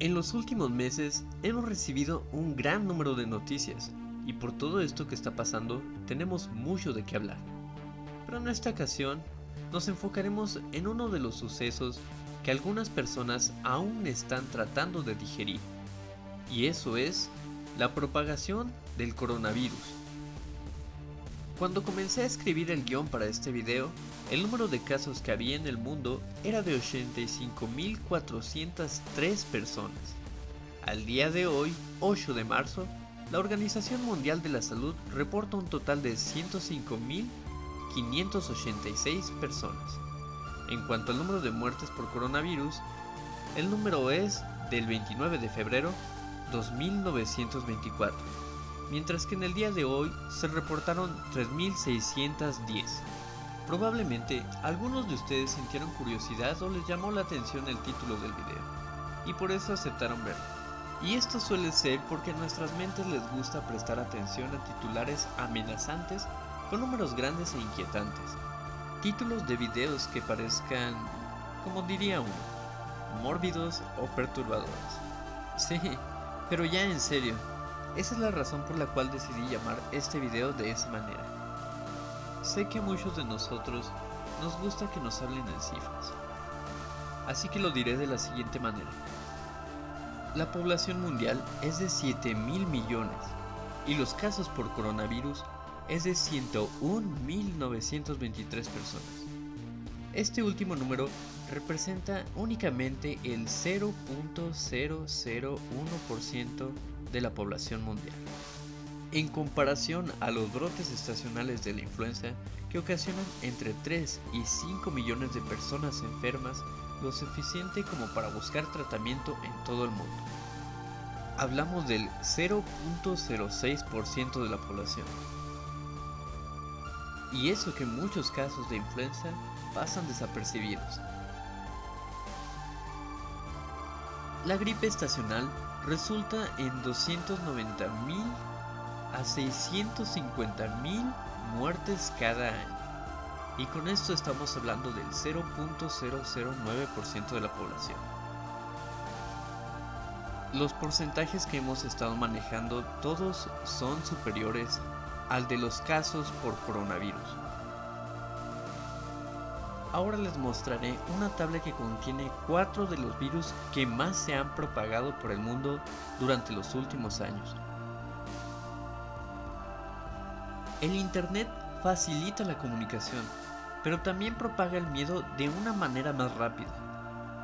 En los últimos meses hemos recibido un gran número de noticias y por todo esto que está pasando tenemos mucho de qué hablar. Pero en esta ocasión nos enfocaremos en uno de los sucesos que algunas personas aún están tratando de digerir, y eso es la propagación del coronavirus. Cuando comencé a escribir el guión para este video, el número de casos que había en el mundo era de 85.403 personas. Al día de hoy, 8 de marzo, la Organización Mundial de la Salud reporta un total de 105.586 personas. En cuanto al número de muertes por coronavirus, el número es del 29 de febrero 2.924, mientras que en el día de hoy se reportaron 3.610. Probablemente algunos de ustedes sintieron curiosidad o les llamó la atención el título del video, y por eso aceptaron verlo. Y esto suele ser porque a nuestras mentes les gusta prestar atención a titulares amenazantes con números grandes e inquietantes. Títulos de videos que parezcan, como diría uno, mórbidos o perturbadores. Sí, pero ya en serio, esa es la razón por la cual decidí llamar este video de esa manera. Sé que a muchos de nosotros nos gusta que nos hablen en cifras, así que lo diré de la siguiente manera. La población mundial es de 7.000 millones y los casos por coronavirus es de 101.923 personas. Este último número representa únicamente el 0.001% de la población mundial, en comparación a los brotes estacionales de la influenza que ocasionan entre 3 y 5 millones de personas enfermas, lo suficiente como para buscar tratamiento en todo el mundo. Hablamos del 0.06% de la población. Y eso que muchos casos de influenza pasan desapercibidos. La gripe estacional resulta en 290.000 a 650.000 muertes cada año. Y con esto estamos hablando del 0.009% de la población. Los porcentajes que hemos estado manejando todos son superiores al de los casos por coronavirus. Ahora les mostraré una tabla que contiene 4 de los virus que más se han propagado por el mundo durante los últimos años. El Internet facilita la comunicación, pero también propaga el miedo de una manera más rápida.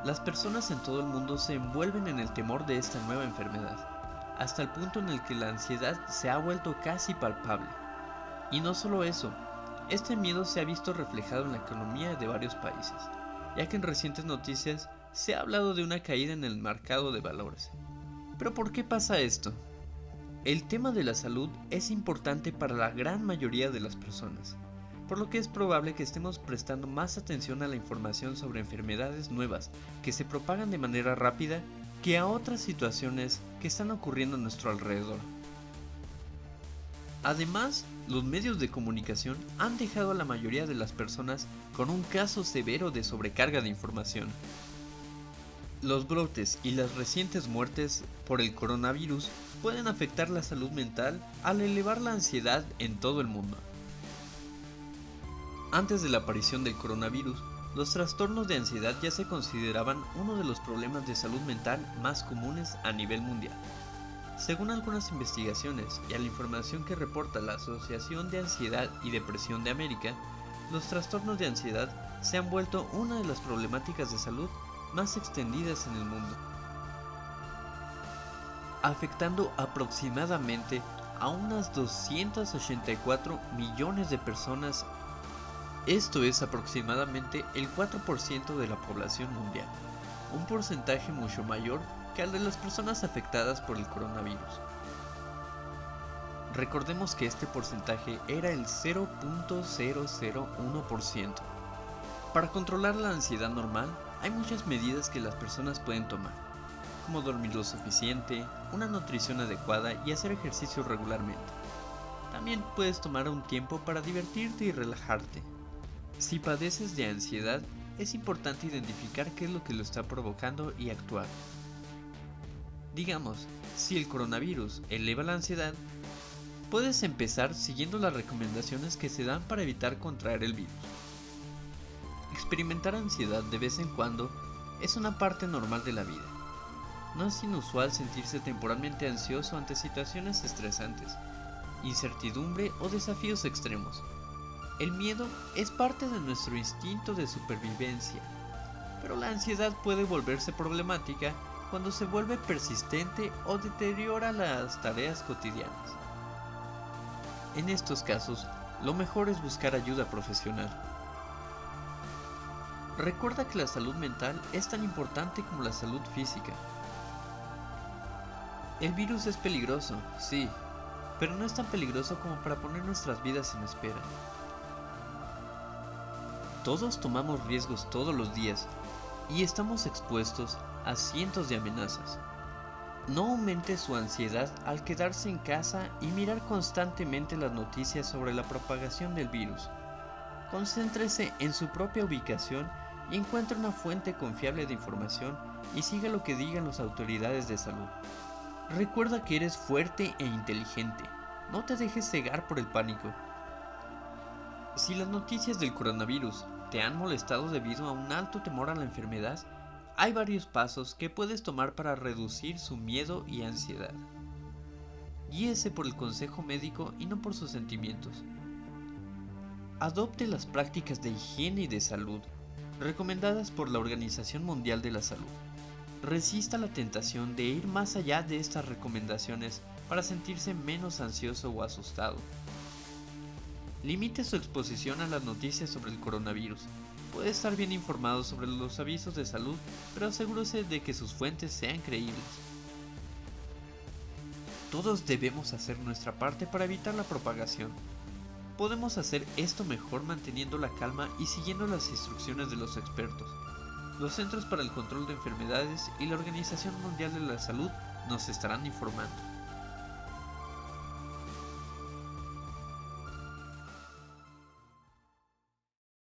Las personas en todo el mundo se envuelven en el temor de esta nueva enfermedad, hasta el punto en el que la ansiedad se ha vuelto casi palpable. Y no solo eso, este miedo se ha visto reflejado en la economía de varios países, ya que en recientes noticias se ha hablado de una caída en el mercado de valores. ¿Pero por qué pasa esto? El tema de la salud es importante para la gran mayoría de las personas, por lo que es probable que estemos prestando más atención a la información sobre enfermedades nuevas que se propagan de manera rápida que a otras situaciones que están ocurriendo a nuestro alrededor. Además, los medios de comunicación han dejado a la mayoría de las personas con un caso severo de sobrecarga de información. Los brotes y las recientes muertes por el coronavirus pueden afectar la salud mental al elevar la ansiedad en todo el mundo. Antes de la aparición del coronavirus, los trastornos de ansiedad ya se consideraban uno de los problemas de salud mental más comunes a nivel mundial. Según algunas investigaciones y a la información que reporta la Asociación de Ansiedad y Depresión de América, los trastornos de ansiedad se han vuelto una de las problemáticas de salud más extendidas en el mundo, afectando aproximadamente a unas 284 millones de personas. Esto es aproximadamente el 4% de la población mundial, un porcentaje mucho mayor que al de las personas afectadas por el coronavirus. Recordemos que este porcentaje era el 0.001%. Para controlar la ansiedad normal, hay muchas medidas que las personas pueden tomar, como dormir lo suficiente, una nutrición adecuada y hacer ejercicio regularmente. También puedes tomar un tiempo para divertirte y relajarte. Si padeces de ansiedad, es importante identificar qué es lo que lo está provocando y actuar. Digamos, si el coronavirus eleva la ansiedad, puedes empezar siguiendo las recomendaciones que se dan para evitar contraer el virus. Experimentar ansiedad de vez en cuando es una parte normal de la vida. No es inusual sentirse temporalmente ansioso ante situaciones estresantes, incertidumbre o desafíos extremos. El miedo es parte de nuestro instinto de supervivencia, pero la ansiedad puede volverse problemática cuando se vuelve persistente o deteriora las tareas cotidianas. En estos casos, lo mejor es buscar ayuda profesional. Recuerda que la salud mental es tan importante como la salud física. El virus es peligroso, sí, pero no es tan peligroso como para poner nuestras vidas en espera. Todos tomamos riesgos todos los días y estamos expuestos a cientos de amenazas. No aumente su ansiedad al quedarse en casa y mirar constantemente las noticias sobre la propagación del virus. Concéntrese en su propia ubicación y encuentre una fuente confiable de información y siga lo que digan las autoridades de salud. Recuerda que eres fuerte e inteligente. No te dejes cegar por el pánico. Si las noticias del coronavirus te han molestado debido a un alto temor a la enfermedad, hay varios pasos que puedes tomar para reducir su miedo y ansiedad. Guíese por el consejo médico y no por sus sentimientos. Adopte las prácticas de higiene y de salud recomendadas por la Organización Mundial de la Salud. Resista la tentación de ir más allá de estas recomendaciones para sentirse menos ansioso o asustado. Limite su exposición a las noticias sobre el coronavirus. Puede estar bien informado sobre los avisos de salud, pero asegúrese de que sus fuentes sean creíbles. Todos debemos hacer nuestra parte para evitar la propagación. Podemos hacer esto mejor manteniendo la calma y siguiendo las instrucciones de los expertos. Los Centros para el Control de Enfermedades y la Organización Mundial de la Salud nos estarán informando.